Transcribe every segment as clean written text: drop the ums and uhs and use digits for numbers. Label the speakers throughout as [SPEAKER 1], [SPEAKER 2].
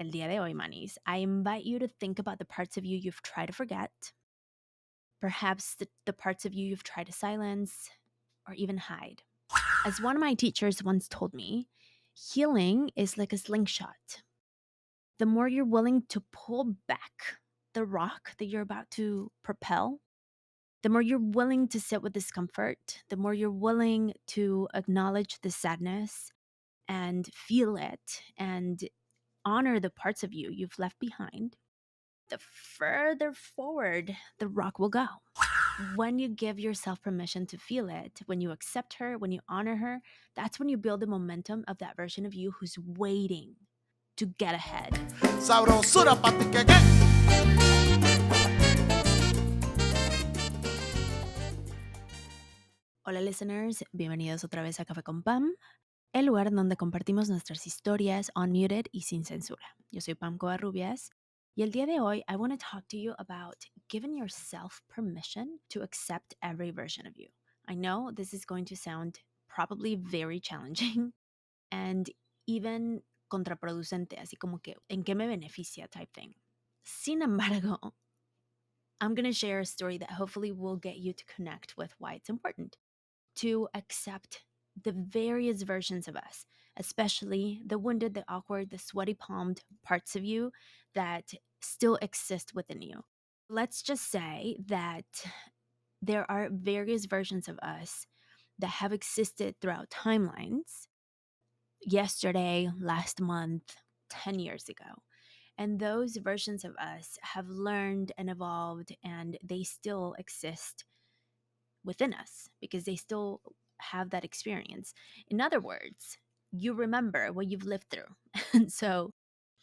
[SPEAKER 1] El día de hoy, manis, I invite you to think about the parts of you you've tried to forget, perhaps the parts of you you've tried to silence or even hide. As one of my teachers once told me, healing is like a slingshot. The more you're willing to pull back the rock that you're about to propel, the more you're willing to sit with discomfort, the more you're willing to acknowledge the sadness and feel it and honor the parts of you you've left behind, the further forward the rock will go. When you give yourself permission to feel it, when you accept her, when you honor her, that's when you build the momentum of that version of you who's waiting to get ahead.
[SPEAKER 2] Sabrosura pa' ti que.
[SPEAKER 1] Hola listeners, bienvenidos otra vez a Café con Pam, el lugar en donde compartimos nuestras historias unmuted y sin censura. Yo soy Pam Covarrubias y el día de hoy I want to talk to you about giving yourself permission to accept every version of you. I know this is going to sound probably very challenging and even contraproducente, así como que ¿en qué me beneficia type thing? Sin embargo, I'm going to share a story that hopefully will get you to connect with why it's important to accept the various versions of us, especially the wounded, the awkward, the sweaty palmed parts of you that still exist within you. Let's just say that there are various versions of us that have existed throughout timelines, yesterday, last month, 10 years ago. And those versions of us have learned and evolved, and they still exist within us because they still have that experience. In other words, you remember what you've lived through. And so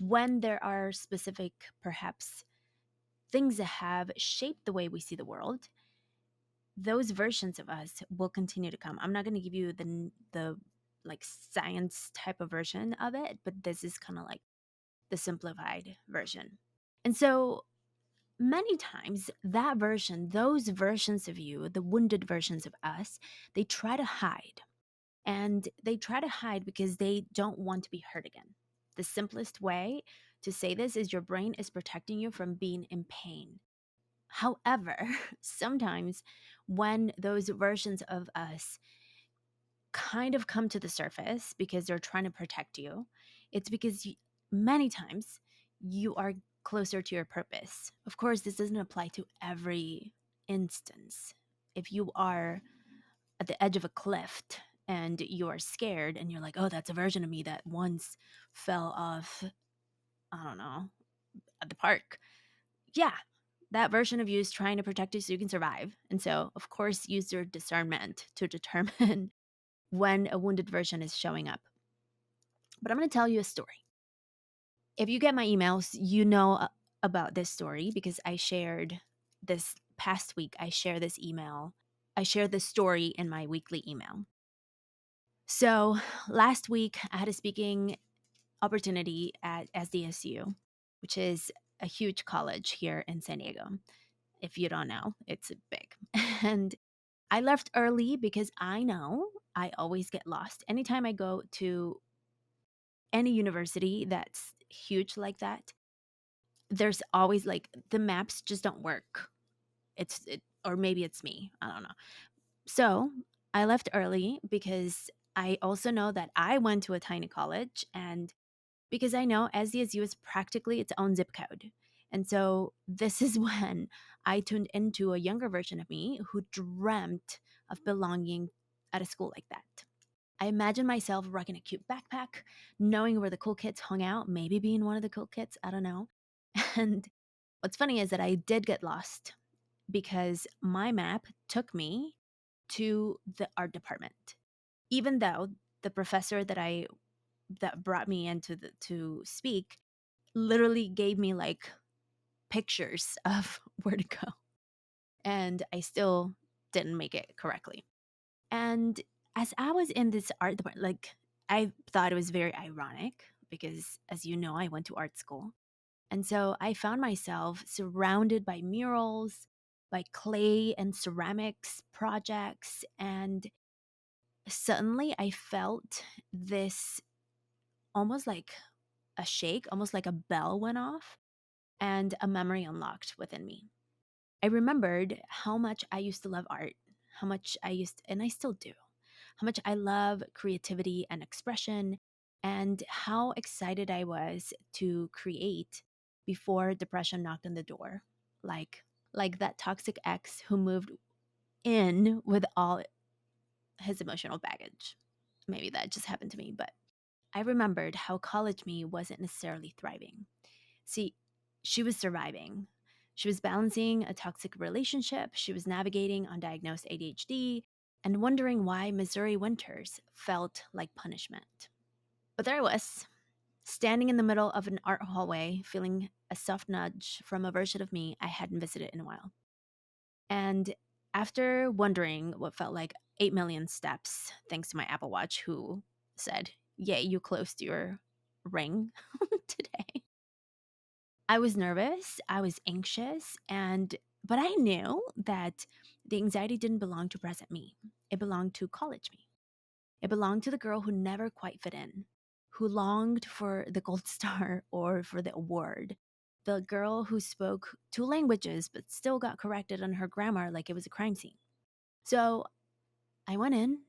[SPEAKER 1] when there are specific, perhaps, things that have shaped the way we see the world, those versions of us will continue to come. I'm not going to give you the like science type of version of it, but this is kind of like the simplified version. And so many times that version, those versions of you, the wounded versions of us, they try to hide. And they try to hide because they don't want to be hurt again. The simplest way to say this is your brain is protecting you from being in pain. However, sometimes when those versions of us kind of come to the surface because they're trying to protect you, it's because many times you are closer to your purpose. Of course, this doesn't apply to every instance. If you are at the edge of a cliff and you are scared and you're like, oh, that's a version of me that once fell off, I don't know, at the park. Yeah, that version of you is trying to protect you so you can survive. And so, of course, use your discernment to determine when a wounded version is showing up. But I'm going to tell you a story. If you get my emails, you know about this story because I shared this past week. I shared this story in my weekly email. So last week, I had a speaking opportunity at SDSU, which is a huge college here in San Diego. If you don't know, it's big. And I left early because I know I always get lost. Anytime I go to any university that's huge like that, there's always like the maps just don't work. Or maybe it's me. I don't know. So I left early because I also know that I went to a tiny college and because I know SDSU is practically its own zip code. And so this is when I tuned into a younger version of me who dreamt of belonging at a school like that. I imagine myself rocking a cute backpack, knowing where the cool kids hung out, maybe being one of the cool kids, I don't know. And what's funny is that I did get lost because my map took me to the art department. Even though the professor that brought me to speak literally gave me like pictures of where to go. And I still didn't make it correctly. And as I was in this art department, like I thought it was very ironic because as you know, I went to art school. And so I found myself surrounded by murals, by clay and ceramics projects. And suddenly I felt this almost like a shake, almost like a bell went off, and a memory unlocked within me. I remembered how much I used to love art, how much and I still do, how much I love creativity and expression, and how excited I was to create before depression knocked on the door. Like that toxic ex who moved in with all his emotional baggage. Maybe that just happened to me, but I remembered how college me wasn't necessarily thriving. See, she was surviving. She was balancing a toxic relationship, she was navigating undiagnosed ADHD, and wondering why Missouri winters felt like punishment. But there I was, standing in the middle of an art hallway, feeling a soft nudge from a version of me I hadn't visited in a while. And after wondering what felt like 8 million steps, thanks to my Apple Watch, who said, "Yay, you closed your ring today." I was nervous, I was anxious, but I knew that the anxiety didn't belong to present me. It belonged to college me. It belonged to the girl who never quite fit in, who longed for the gold star or for the award. The girl who spoke two languages but still got corrected on her grammar like it was a crime scene. So I went in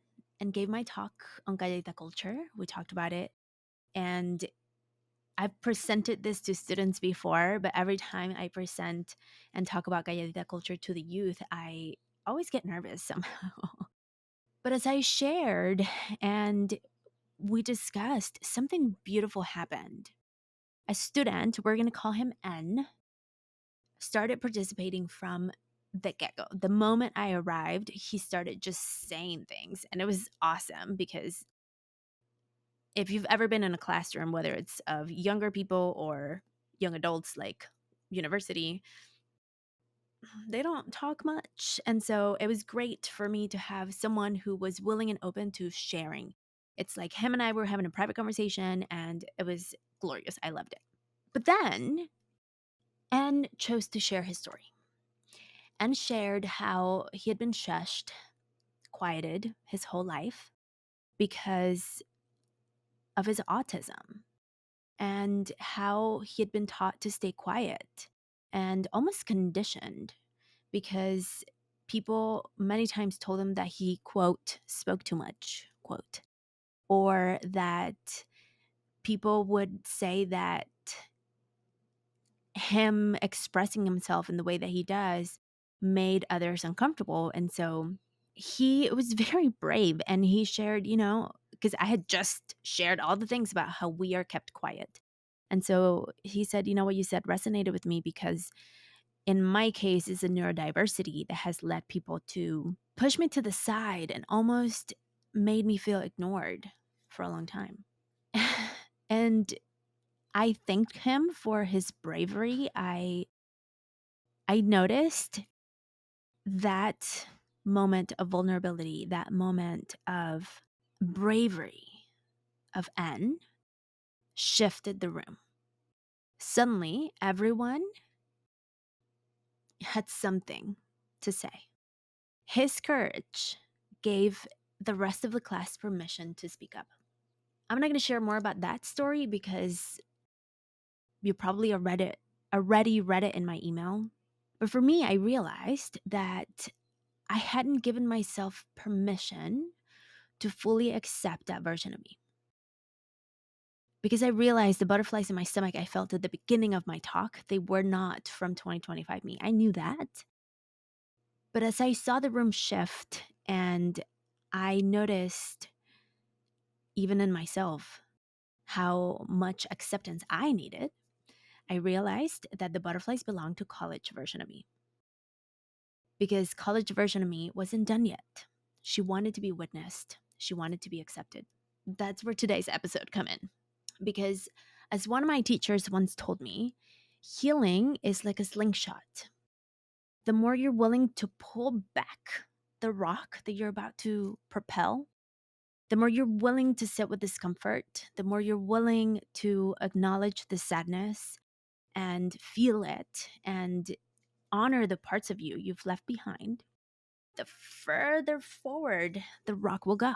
[SPEAKER 1] and gave my talk on Galletita culture. We talked about it. And I've presented this to students before, but every time I present and talk about Galletita culture to the youth, I always get nervous somehow. But as I shared and we discussed, something beautiful happened. A student, we're going to call him N, started participating from the get go. The moment I arrived, he started just saying things. And it was awesome because if you've ever been in a classroom, whether it's of younger people or young adults like university, they don't talk much. And so it was great for me to have someone who was willing and open to sharing. It's like him and I were having a private conversation and it was glorious. I loved it. But then N chose to share his story and shared how he had been shushed, quieted his whole life because of his autism, and how he had been taught to stay quiet and almost conditioned because people many times told him that he, quote, spoke too much, quote, or that people would say that him expressing himself in the way that he does made others uncomfortable. And so he was very brave and he shared, because I had just shared all the things about how we are kept quiet. And so he said, what you said resonated with me because in my case, it's a neurodiversity that has led people to push me to the side and almost made me feel ignored for a long time. And I thanked him for his bravery. I noticed that moment of vulnerability, that moment of bravery of N shifted the room. Suddenly, everyone had something to say. His courage gave the rest of the class permission to speak up. I'm not going to share more about that story because you probably already read it in my email. But for me, I realized that I hadn't given myself permission to fully accept that version of me. Because I realized the butterflies in my stomach I felt at the beginning of my talk, they were not from 2025 me. I knew that. But as I saw the room shift and I noticed, even in myself, how much acceptance I needed, I realized that the butterflies belonged to college version of me. Because college version of me wasn't done yet. She wanted to be witnessed. She wanted to be accepted. That's where today's episode come in. Because as one of my teachers once told me, healing is like a slingshot. The more you're willing to pull back the rock that you're about to propel, the more you're willing to sit with discomfort, the more you're willing to acknowledge the sadness and feel it and honor the parts of you you've left behind, the further forward the rock will go.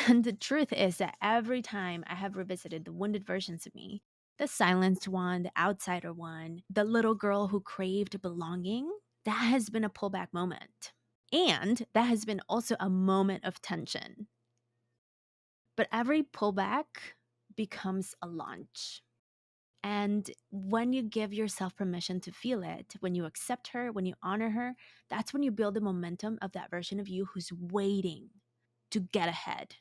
[SPEAKER 1] And the truth is that every time I have revisited the wounded versions of me, The silenced one, the outsider one, the little girl who craved belonging, that has been a pullback moment. And that has been also a moment of tension. But every pullback becomes a launch. And when you give yourself permission to feel it, when you accept her, when you honor her, that's when you build the momentum of that version of you who's waiting to get ahead.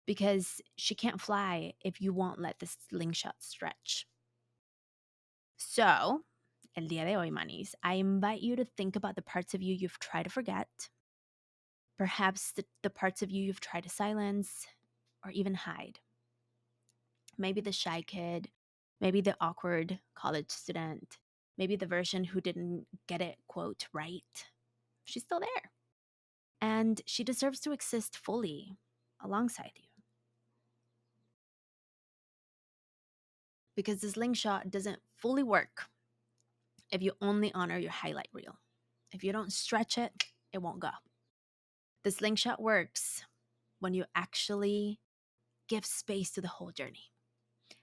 [SPEAKER 1] Because she can't fly if you won't let the slingshot stretch. So, el día de hoy, manis, I invite you to think about the parts of you you've tried to forget, perhaps the parts of you you've tried to silence or even hide. Maybe the shy kid, maybe the awkward college student, maybe the version who didn't get it, quote, right. She's still there. And she deserves to exist fully alongside you. Because the slingshot doesn't fully work if you only honor your highlight reel. If you don't stretch it, it won't go. The slingshot works when you actually give space to the whole journey.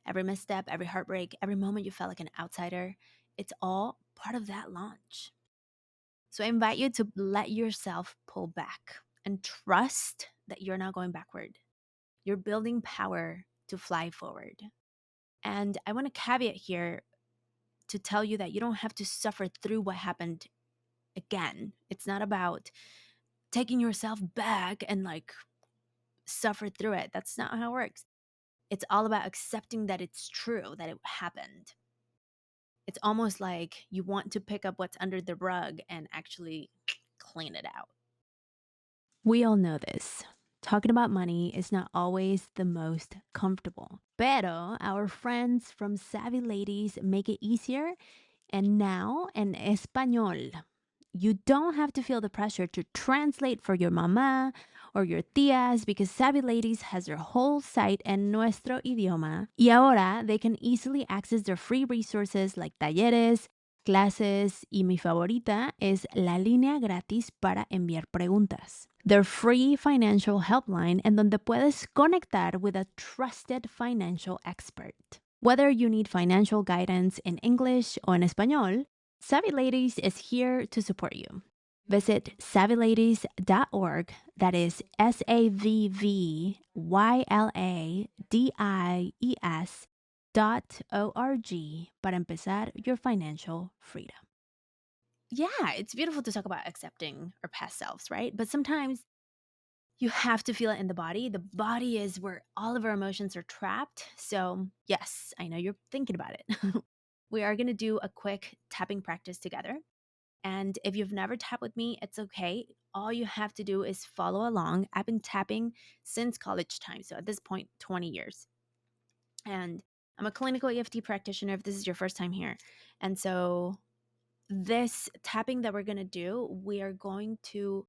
[SPEAKER 1] Every misstep, every heartbreak, every moment you felt like an outsider, it's all part of that launch. So I invite you to let yourself pull back and trust that you're not going backward. You're building power to fly forward. And I want to caveat here to tell you that you don't have to suffer through what happened again. It's not about taking yourself back and like suffer through it. That's not how it works. It's all about accepting that it's true, that it happened. It's almost like you want to pick up what's under the rug and actually clean it out. We all know this. Talking about money is not always the most comfortable. Pero our friends from Savvy Ladies make it easier. And now en español. You don't have to feel the pressure to translate for your mamá or your tías because Savvy Ladies has their whole site en nuestro idioma. Y ahora they can easily access their free resources like talleres, clases, y mi favorita es la línea gratis para enviar preguntas. Their free financial helpline en donde puedes conectar with a trusted financial expert. Whether you need financial guidance in English or in Espanol, Savvy Ladies is here to support you. Visit savvyladies.org, that is SAVVYLADIES.org para empezar your financial freedom. Yeah, it's beautiful to talk about accepting our past selves, right? But sometimes you have to feel it in the body. The body is where all of our emotions are trapped. So, yes, I know you're thinking about it. We are going to do a quick tapping practice together. And if you've never tapped with me, it's okay. All you have to do is follow along. I've been tapping since college time. So, at this point, 20 years. And I'm a clinical EFT practitioner if this is your first time here. And so, this tapping that we're going to do, we are going to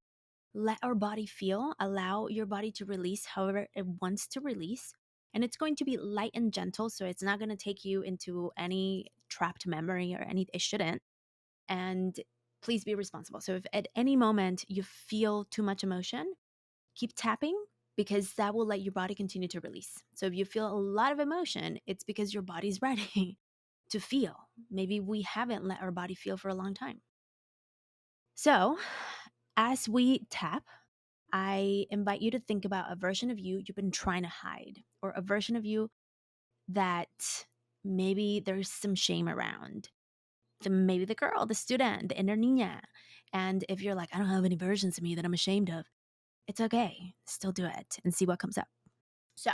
[SPEAKER 1] let our body feel, allow your body to release however it wants to release. And it's going to be light and gentle. So it's not going to take you into any trapped memory or any, it shouldn't. And please be responsible. So if at any moment you feel too much emotion, keep tapping because that will let your body continue to release. So if you feel a lot of emotion, it's because your body's ready to feel. Maybe we haven't let our body feel for a long time. So as we tap, I invite you to think about a version of you you've been trying to hide, or a version of you that maybe there's some shame around. Maybe the girl, the student, the inner niña. And if you're like, I don't have any versions of me that I'm ashamed of, it's okay. Still do it and see what comes up. So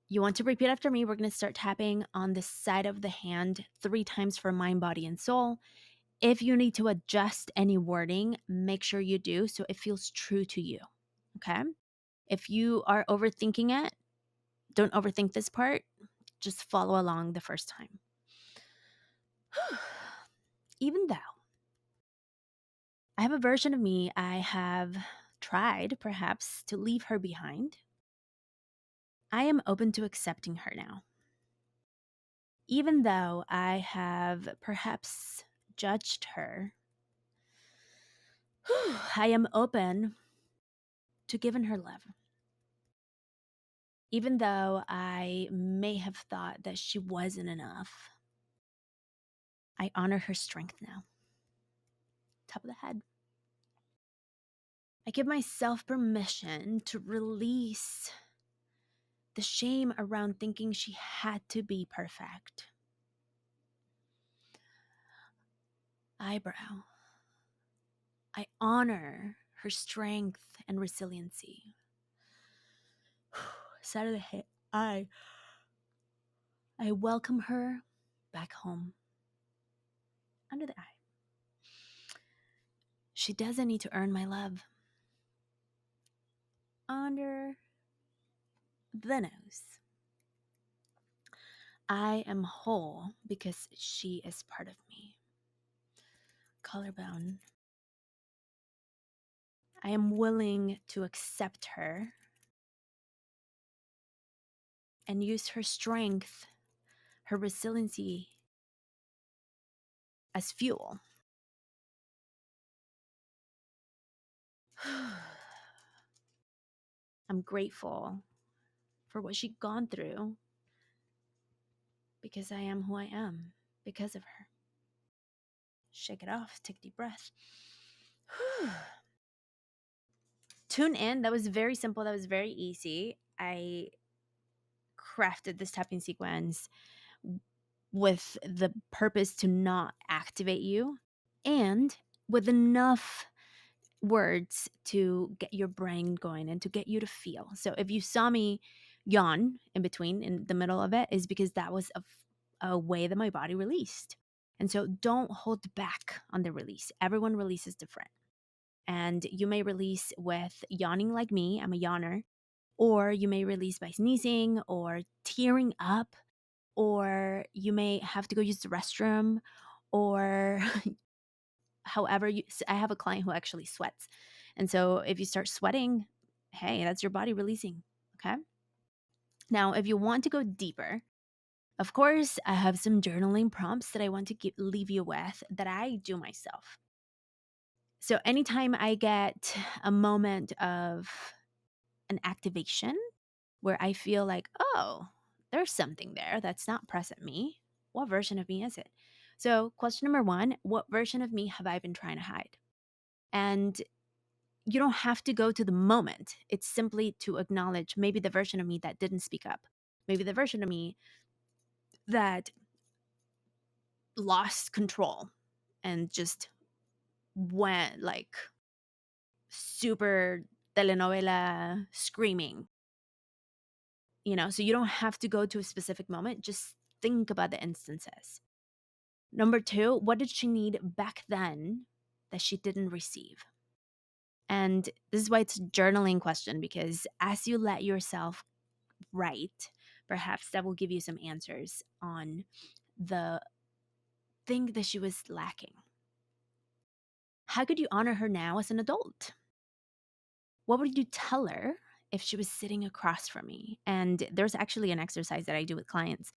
[SPEAKER 1] you want to repeat after me. We're going to start tapping on the side of the hand 3 times for mind, body, and soul. If you need to adjust any wording, make sure you do so it feels true to you. Okay? If you are overthinking it, don't overthink this part. Just follow along the first time. Even though I have a version of me I have tried, perhaps, to leave her behind, I am open to accepting her now. Even though I have perhaps judged her, I am open to giving her love. Even though I may have thought that she wasn't enough, I honor her strength now. Top of the head. I give myself permission to release the shame around thinking she had to be perfect. Eyebrow. I honor her strength and resiliency. Side of the head. I welcome her back home. Under the eye. She doesn't need to earn my love. Under the nose. I am whole because she is part of me. Collarbone. I am willing to accept her and use her strength, her resiliency as fuel. I'm grateful for what she'd gone through because I am who I am because of her. Shake it off. Take a deep breath. Tune in. That was very simple. That was very easy. I crafted this tapping sequence with the purpose to not activate you and with enough words to get your brain going and to get you to feel. So if you saw me yawn in between, in the middle of it, is because that was a way that my body released. And so don't hold back on the release. Everyone releases different. And you may release with yawning like me, I'm a yawner, or you may release by sneezing or tearing up, or you may have to go use the restroom, or however you. I have a client who actually sweats. And so if you start sweating, hey, that's your body releasing. Okay. Now, if you want to go deeper, of course, I have some journaling prompts that I want to leave you with that I do myself. So anytime I get a moment of an activation where I feel like, oh, there's something there that's not present me, what version of me is it? So question number 1, what version of me have I been trying to hide? And you don't have to go to the moment. It's simply to acknowledge maybe the version of me that didn't speak up, maybe the version of me that lost control and just went like super telenovela screaming. So you don't have to go to a specific moment. Just think about the instances. Number 2, what did she need back then that she didn't receive? And this is why it's a journaling question, because as you let yourself write, perhaps that will give you some answers on the thing that she was lacking. How could you honor her now as an adult? What would you tell her if she was sitting across from me? And there's actually an exercise that I do with clients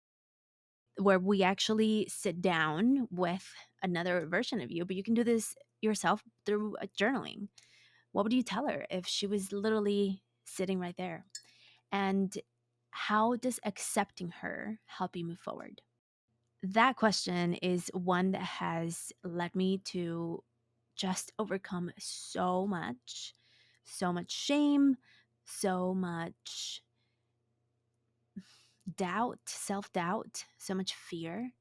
[SPEAKER 1] where we actually sit down with another version of you, but you can do this yourself through journaling. What would you tell her if she was literally sitting right there? And how does accepting her help you move forward? That question is one that has led me to just overcome so much shame, so much doubt, self-doubt, so much fear.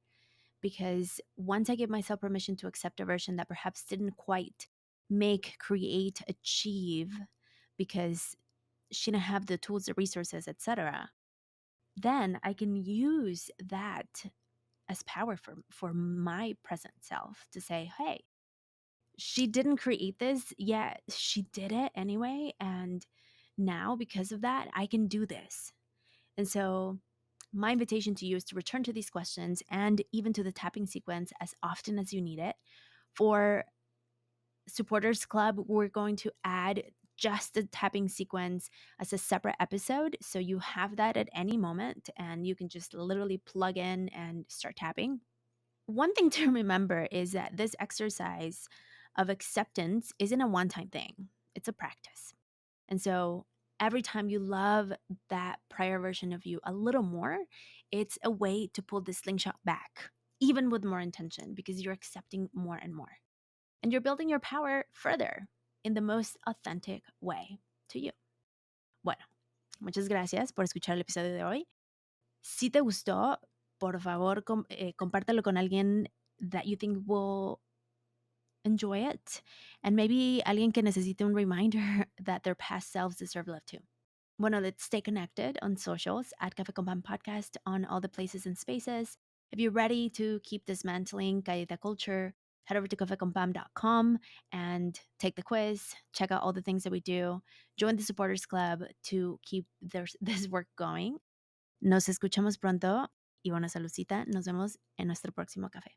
[SPEAKER 1] Because once I give myself permission to accept a version that perhaps didn't quite make, create, achieve, because she didn't have the tools, the resources, etc., then I can use that as power for my present self to say, hey, she didn't create this, yet she did it anyway. And now, because of that, I can do this. And so my invitation to you is to return to these questions and even to the tapping sequence as often as you need it. For Supporters Club, we're going to add just the tapping sequence as a separate episode. So you have that at any moment and you can just literally plug in and start tapping. One thing to remember is that this exercise of acceptance isn't a one-time thing. It's a practice. And so every time you love that prior version of you a little more, it's a way to pull the slingshot back, even with more intention, because you're accepting more and more. And you're building your power further in the most authentic way to you. Bueno, muchas gracias por escuchar el episodio de hoy. Si te gustó, por favor, compártelo con alguien that you think will enjoy it. And maybe alguien que necesite un reminder that their past selves deserve love too. Bueno, let's stay connected on socials at Café con Pan Podcast on all the places and spaces. If you're ready to keep dismantling Galleta culture, head over to cafeconpam.com and take the quiz, check out all the things that we do, join the supporters club to keep this work going. Nos escuchamos pronto y buena saludcita. Nos vemos en nuestro próximo café.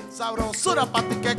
[SPEAKER 2] Sabrosura pa' ti que